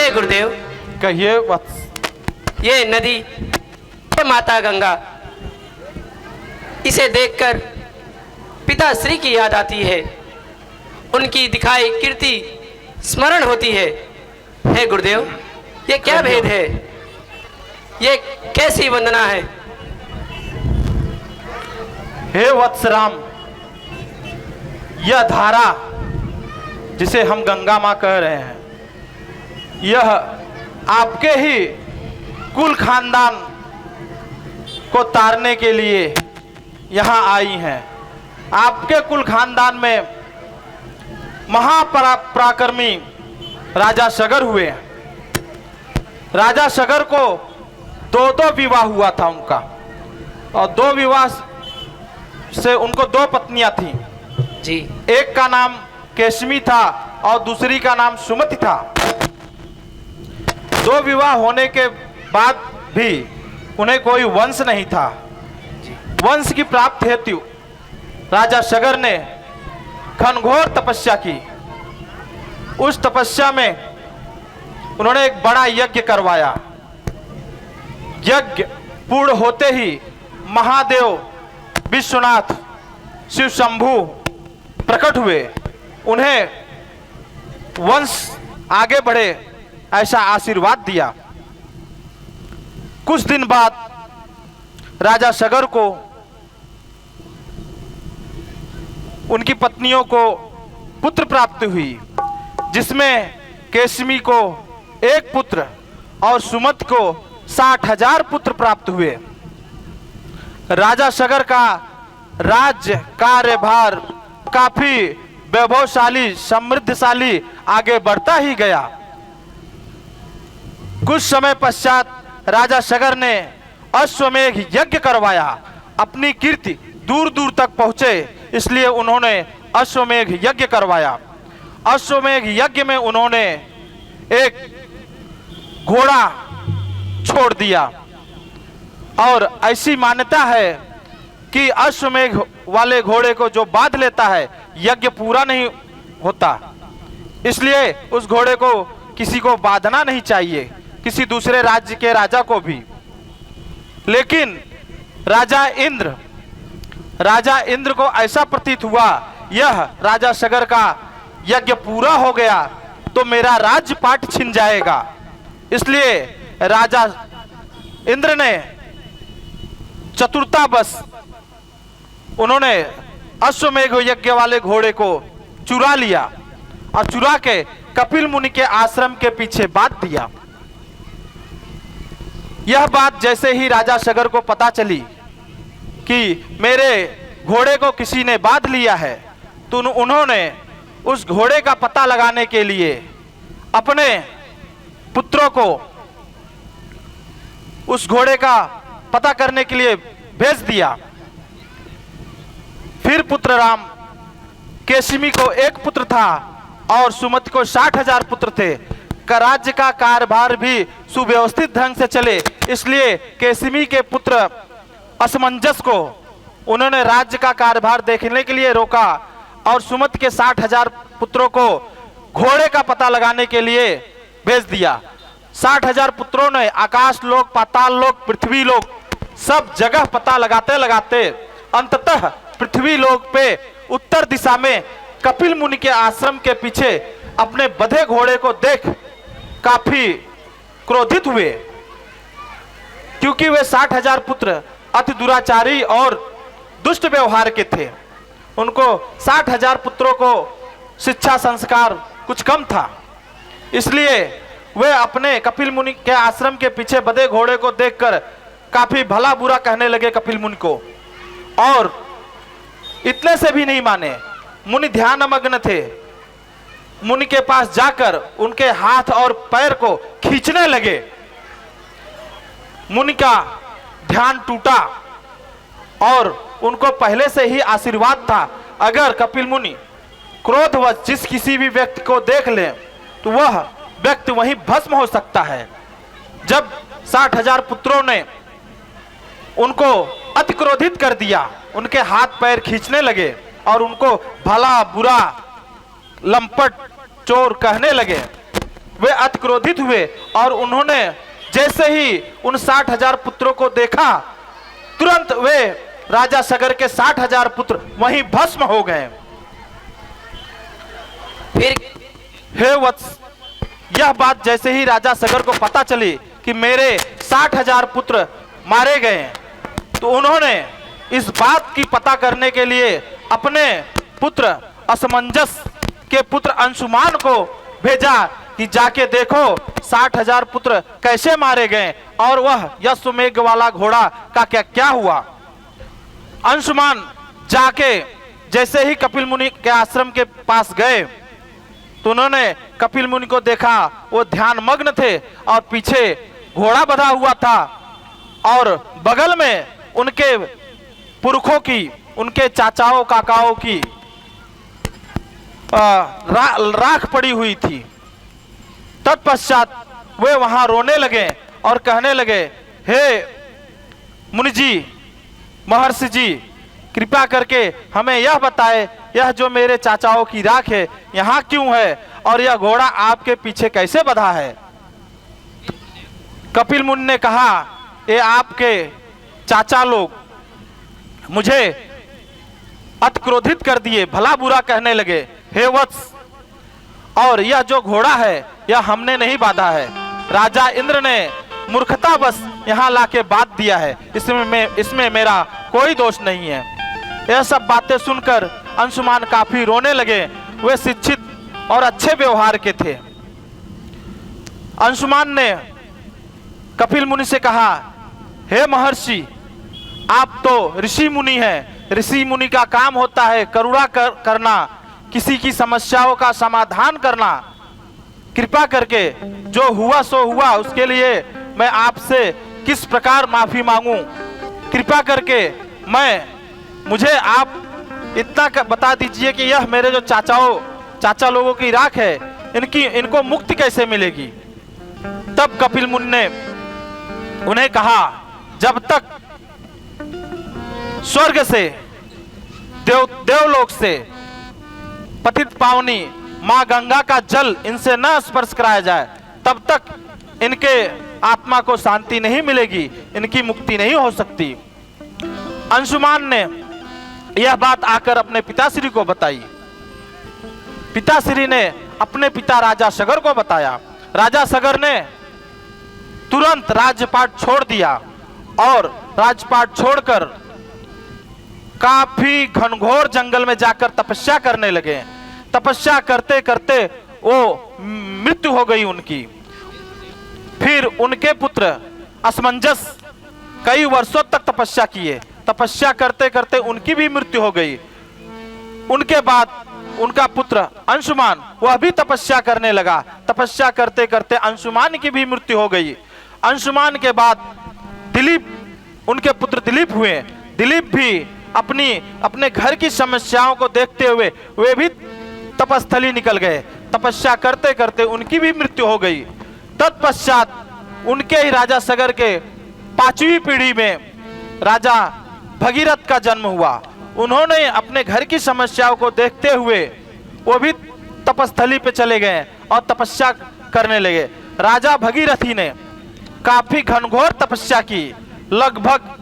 हे गुरुदेव। कहिए वत्स। ये नदी, ये माता गंगा, इसे देखकर पिता श्री की याद आती है, उनकी दिखाई कीर्ति स्मरण होती है। हे गुरुदेव, ये क्या भेद है, ये कैसी वंदना है? हे वत्सराम, यह धारा जिसे हम गंगा माँ कह रहे हैं, यह आपके ही कुल खानदान को तारने के लिए यहाँ आई हैं। आपके कुल खानदान में महापराक्रमी राजा सगर हुए। राजा सगर को दो विवाह हुआ था उनका, और 2 विवाह से उनको 2 पत्नियां थीं जी। एक का नाम केशमी था और दूसरी का नाम सुमति था। 2 विवाह होने के बाद भी उन्हें कोई वंश नहीं था। वंश की प्राप्ति हेतु राजा सगर ने घनघोर तपस्या की। उस तपस्या में उन्होंने एक बड़ा यज्ञ करवाया। यज्ञ पूर्ण होते ही महादेव विश्वनाथ शिव शंभु प्रकट हुए। उन्हें वंश आगे बढ़े ऐसा आशीर्वाद दिया। कुछ दिन बाद राजा सगर को उनकी पत्नियों को पुत्र प्राप्त हुई, जिसमें केशमी को 1 पुत्र और सुमत को 60,000 पुत्र प्राप्त हुए। राजा सगर का राज्य कार्यभार काफी वैभवशाली समृद्धशाली आगे बढ़ता ही गया। कुछ समय पश्चात राजा सगर ने अश्वमेघ यज्ञ करवाया। अपनी कीर्ति दूर दूर तक पहुंचे, इसलिए उन्होंने अश्वमेघ यज्ञ करवाया। अश्वमेघ यज्ञ में उन्होंने एक घोड़ा छोड़ दिया, और ऐसी मान्यता है कि अश्वमेघ वाले घोड़े को जो बांध लेता है यज्ञ पूरा नहीं होता। इसलिए उस घोड़े को किसी को बांधना नहीं चाहिए, किसी दूसरे राज्य के राजा को भी। लेकिन राजा इंद्र को ऐसा प्रतीत हुआ, यह राजा सगर का यज्ञ पूरा हो गया तो मेरा राज्य पाट छिन जाएगा। इसलिए राजा इंद्र ने चतुरतावश उन्होंने अश्वमेघ यज्ञ वाले घोड़े को चुरा लिया और चुरा के कपिल मुनि के आश्रम के पीछे बांध दिया। यह बात जैसे ही राजा सगर को पता चली कि मेरे घोड़े को किसी ने बांध लिया है, तो उन्होंने उस घोड़े का पता लगाने के लिए अपने पुत्रों को उस घोड़े का पता करने के लिए भेज दिया। फिर पुत्र राम, केशमी को 1 पुत्र था और सुमति को 60,000 पुत्र थे। राज्य का कार्यभार भी सुव्यवस्थित ढंग से चले, इसलिए केशमी के पुत्र असमंजस को उन्होंने राज्य का कार्यभार देखने के लिए रोका और सुमति के 60,000 पुत्रों को घोड़े का पता लगाने के लिए भेज दिया। 60,000 पुत्रों ने आकाश लोक, पाताल लोक, पृथ्वी लोक सब जगह पता लगाते लगाते अंततः पृथ्वी लोक पे उत्तर दिशा में कपिल मुनि के आश्रम के पीछे अपने बंधे घोड़े को देख काफी क्रोधित हुए, क्योंकि वे 60,000 पुत्र अति दुराचारी और दुष्ट व्यवहार के थे। उनको 60,000 पुत्रों को शिक्षा संस्कार कुछ कम था, इसलिए वे अपने कपिल मुनि के आश्रम के पीछे बंधे घोड़े को देखकर काफी भला बुरा कहने लगे कपिल मुनि को। और इतने से भी नहीं माने, मुनि ध्यान मग्न थे। मुनि के पास जाकर उनके हाथ और पैर को खींचने लगे। मुनि का ध्यान टूटा और उनको पहले से ही आशीर्वाद था, अगर कपिल मुनि क्रोधवश जिस किसी भी व्यक्ति को देख ले तो वह व्यक्ति वहीं भस्म हो सकता है। जब 60,000 पुत्रों ने उनको अति क्रोधित कर दिया, उनके हाथ पैर खींचने लगे और उनको भला बुरा लंपट चोर कहने लगे, वे अति क्रोधित हुए और उन्होंने जैसे ही उन 60,000 पुत्रों को देखा, तुरंत वे राजा सगर के 60,000 पुत्र वहीं भस्म हो गए। फिर हे वत्स, यह बात जैसे ही राजा सगर को पता चली कि मेरे 60,000 पुत्र मारे गए, तो उन्होंने इस बात की पता करने के लिए अपने पुत्र असमंजस के पुत्र अंशुमान को भेजा कि जाके देखो 60,000 पुत्र कैसे मारे गए और वह यशोमेघ वाला घोड़ा का क्या क्या हुआ। अंशुमान जाके जैसे ही कपिल मुनि के आश्रम के पास गए तो उन्होंने कपिल मुनि को देखा, वो ध्यान मग्न थे और पीछे घोड़ा बंधा हुआ था और बगल में उनके पुरखों की, उनके चाचाओं काकाओं की राख पड़ी हुई थी। तत्पश्चात वे वहां रोने लगे और कहने लगे, हे मुनि जी, महर्षि जी, कृपा करके हमें यह बताए, यह जो मेरे चाचाओं की राख है यहाँ क्यों है और यह घोड़ा आपके पीछे कैसे बंधा है। कपिल मुनि ने कहा, ये आपके चाचा लोग मुझे अति क्रोधित कर दिए, भला बुरा कहने लगे। हे वत्स, और यह जो घोड़ा है यह हमने नहीं बांधा है, राजा इंद्र ने मूर्खतावश यहाँ लाके बांध दिया है, इसमें मेरा कोई दोष नहीं है। यह सब बातें सुनकर अंशुमान काफी रोने लगे। वे शिक्षित और अच्छे व्यवहार के थे। अंशुमान ने कपिल मुनि से कहा, हे महर्षि, आप तो ऋषि मुनि हैं। ऋषि मुनि का काम होता है करुणा करना, किसी की समस्याओं का समाधान करना। कृपा करके जो हुआ सो हुआ, उसके लिए मैं आपसे किस प्रकार माफी मांगूं। कृपा करके मुझे आप इतना बता दीजिए कि यह मेरे जो चाचा लोगों की राख है, इनको मुक्ति कैसे मिलेगी। तब कपिल मुनि ने उन्हें कहा, जब तक स्वर्ग से देवलोक से पतित पावनी मां गंगा का जल इनसे न स्पर्श कराया जाए, तब तक इनके आत्मा को शांति नहीं मिलेगी, इनकी मुक्ति नहीं हो सकती। अंशुमान ने यह बात आकर अपने पिताश्री को बताई। पिताश्री ने अपने पिता राजा सगर को बताया। राजा सगर ने तुरंत राजपाट छोड़ दिया और राजपाट छोड़कर काफी घनघोर जंगल में जाकर तपस्या करने लगे। तपस्या करते करते वो मृत्यु हो गई उनकी। फिर उनके पुत्र असमंजस कई वर्षों तक तपस्या किए। तपस्या करते करते उनकी भी मृत्यु हो गई। उनके बाद उनका पुत्र अंशुमान वह भी तपस्या करने लगा। तपस्या करते करते अंशुमान की भी मृत्यु हो गई। अंशुमान के बाद दिलीप, उनके पुत्र दिलीप हुए। दिलीप भी अपने घर की समस्याओं को देखते हुए वे भी तपस्थली निकल गए। तपस्या करते करते उनकी भी मृत्यु हो गई। तत्पश्चात उनके ही राजा सगर के 5वीं पीढ़ी में राजा भगीरथ का जन्म हुआ। उन्होंने अपने घर की समस्याओं को देखते हुए वो भी तपस्थली पे चले गए और तपस्या करने लगे। राजा भगीरथी ने काफी घनघोर तपस्या की। लगभग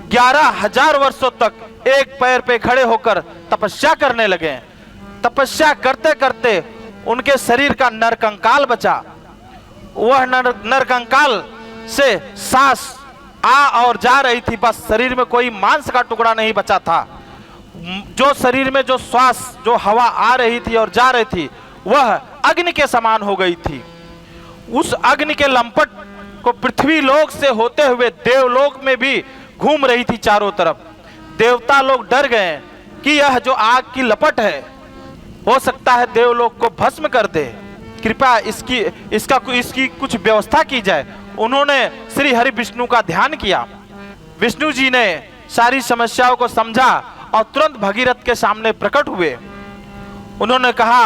11,000 वर्षों तक एक पैर पे खड़े होकर तपस्या करने लगे। तपस्या करते करते उनके शरीर का नरकंकाल बचा। वह नरकंकाल से सांस आ और जा रही थी, बस शरीर में कोई मांस का टुकड़ा नहीं बचा था। जो शरीर में जो श्वास, जो हवा आ रही थी और जा रही थी, वह अग्नि के समान हो गई थी। उस अग्नि के लंपट को पृथ्वी लोक से होते हुए देवलोक में भी घूम रही थी चारों तरफ। देवता लोग डर गए कि यह जो आग की लपट है, हो सकता है देवलोक को भस्म कर दे। कृपया इसकी कुछ व्यवस्था की जाए। उन्होंने श्री हरि विष्णु का ध्यान किया। विष्णु जी ने सारी समस्याओं को समझा और तुरंत भगीरथ के सामने प्रकट हुए। उन्होंने कहा,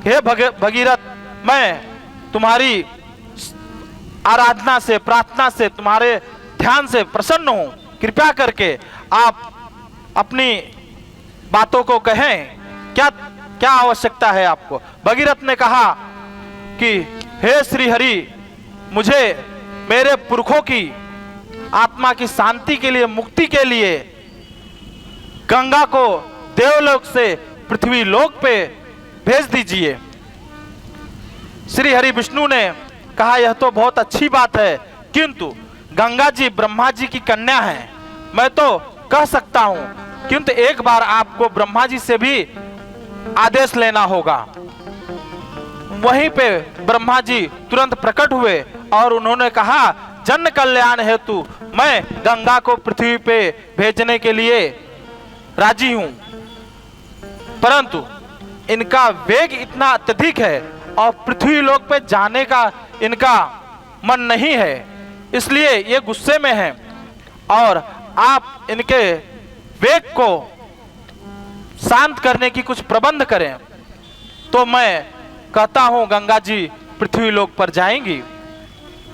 हे भगीरथ, मैं तुम्हारी आराधना से, प्रार्थना से, तुम्हारे ध्यान से प्रसन्न हूं। कृपया करके आप अपनी बातों को कहें, क्या क्या आवश्यकता है आपको। भगीरथ ने कहा कि हे श्री हरि, मुझे मेरे पुरखों की आत्मा की शांति के लिए, मुक्ति के लिए गंगा को देवलोक से पृथ्वी लोक पे भेज दीजिए। श्री हरि विष्णु ने कहा यह तो बहुत अच्छी बात है, किंतु गंगा जी ब्रह्मा जी की कन्या है, मैं तो कह सकता हूं, किंतु एक बार आपको ब्रह्मा जी से भी आदेश लेना होगा। वहीं पे ब्रह्मा जी तुरंत प्रकट हुए और उन्होंने कहा जन कल्याण हेतु मैं गंगा को पृथ्वी पे भेजने के लिए राजी हूं, परंतु इनका वेग इतना अत्यधिक है और पृथ्वी लोक पे जाने का इनका मन नहीं है, इसलिए ये गुस्से में हैं और आप इनके वेग को शांत करने की कुछ प्रबंध करें तो मैं कहता हूं गंगा जी पृथ्वी लोक पर जाएंगी।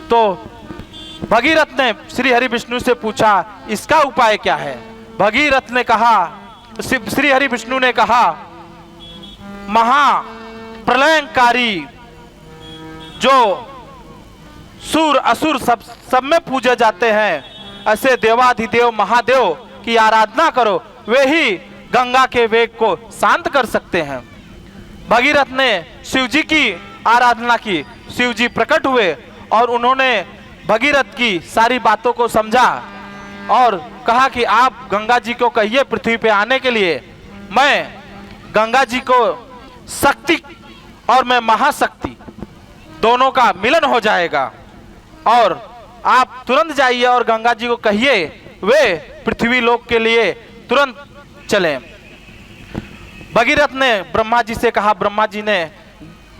तो भगीरथ ने श्री हरि विष्णु से पूछा इसका उपाय क्या है। भगीरथ ने कहा, श्री हरि विष्णु ने कहा, महा प्रलयंकारी जो सुर असुर सब में पूजे जाते हैं, ऐसे देवाधिदेव महादेव की आराधना करो, वे ही गंगा के वेग को शांत कर सकते हैं। भगीरथ ने शिव जी की आराधना की, शिव जी प्रकट हुए और उन्होंने भगीरथ की सारी बातों को समझा और कहा कि आप गंगा जी को कहिए पृथ्वी पे आने के लिए, मैं गंगा जी को शक्ति और मैं महाशक्ति दोनों का मिलन हो जाएगा और आप तुरंत जाइए और गंगा जी को कहिए वे पृथ्वी लोक के लिए तुरंत चलें। भगीरथ ने ब्रह्मा जी से कहा, ब्रह्मा जी ने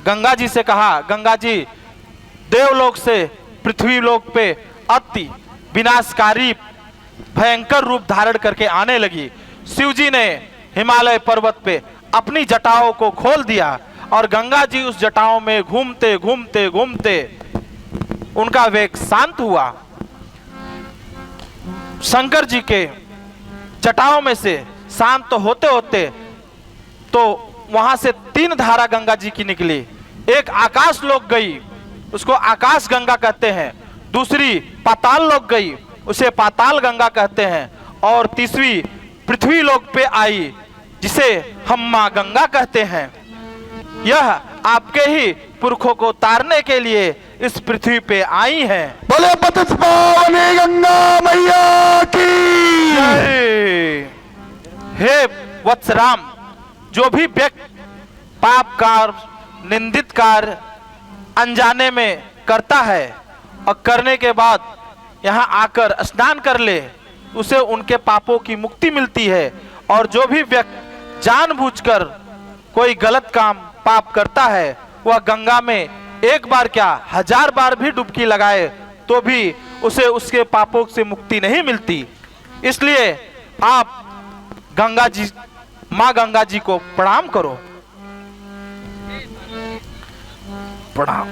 गंगा जी से कहा, गंगा जी देवलोक से पृथ्वी लोक पे अति विनाशकारी भयंकर रूप धारण करके आने लगी। शिव जी ने हिमालय पर्वत पे अपनी जटाओं को खोल दिया और गंगा जी उस जटाओं में घूमते घूमते घूमते उनका वेग शांत हुआ। शंकर जी के जटाओं में से शांत होते होते तो वहां से 3 धारा गंगा जी की निकली। एक आकाश लोक गई, उसको आकाश गंगा कहते हैं, दूसरी पाताल लोक गई, उसे पाताल गंगा कहते हैं, और तीसरी पृथ्वी लोक पे आई जिसे हम मां गंगा कहते हैं। यह आपके ही पुरखों को तारने के लिए इस पृथ्वी पे आई हैं। बोले पतित पावनी गंगा मैया की जय। हे वत्सराम, जो भी व्यक्ति पाप कार्य, निंदित कार्य अनजाने में करता है और करने के बाद यहाँ आकर स्नान कर ले, उसे उनके पापों की मुक्ति मिलती है। और जो भी व्यक्ति जानबूझकर कोई गलत काम पाप करता है, वह गंगा में एक बार क्या 1000 बार भी डुबकी लगाए तो भी उसे उसके पापों से मुक्ति नहीं मिलती। इसलिए आप गंगा जी, माँ गंगा जी को प्रणाम करो। प्रणाम।